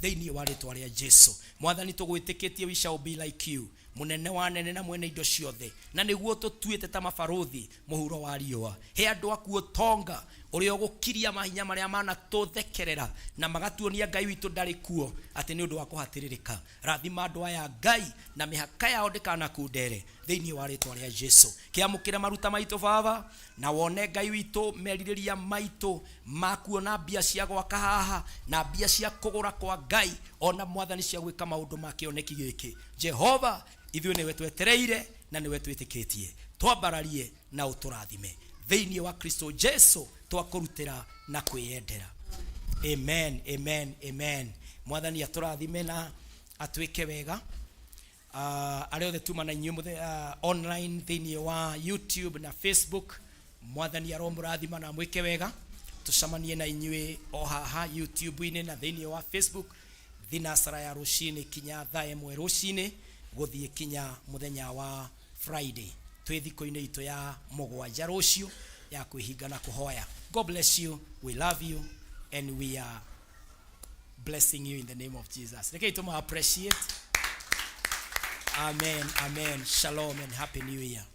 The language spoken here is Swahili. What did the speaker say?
Theini wa ritwa ria Jesu. Mwathani tugwitikitie we shall be like you. Munene wa nene na mwene indo ciothe. Na niguo tutuite ta mabaruthi muhuro wa riua. He andu aku tonga uri ogukiria mahinya maria mana tuthekerera na magatuonia Ngai witu ndari kuo ati ni undu wa kuhatiririka. Rathima andu aya Ngai na mihaka yao ndikana kundere theini wa ritwa ria Jesu. Kiamukire maruta maitu Baba na wone Ngai witu meririria maitu makuona mbia cia gwaka haha na mbia cia kugura kwa Ngai ona Mwathani cia gwika maundu makioneki giki. Jehova ithuĩ nĩwe twetereire na nĩwe twĩtĩkĩtie. Twambararie na uturathime thĩinĩ wa Kristo Jesu twakũrutĩra na kwĩyendera. Amen, amen, amen. Mwathani atũrathime na atwĩke wega. Arĩa othe tuma na inyuĩ online thĩinĩ wa YouTube na Facebook, Mwathani aromũrathima na mwĩke wega. Tucamanie na inyuĩ o haha YouTube-inĩ na thĩinĩ wa Facebook thinasara ya rũcinĩ kinya thaa 1 rũcinĩ guthie kinya muthenya wa Friday. Twi thiko-inĩ itu ya mũgwanja rũcio ya kwĩhinga na kuhoya. God bless you. We love you and we are blessing you in the name of Jesus. Rekei tuma appreciate. Amen, amen. Shalom and happy new year.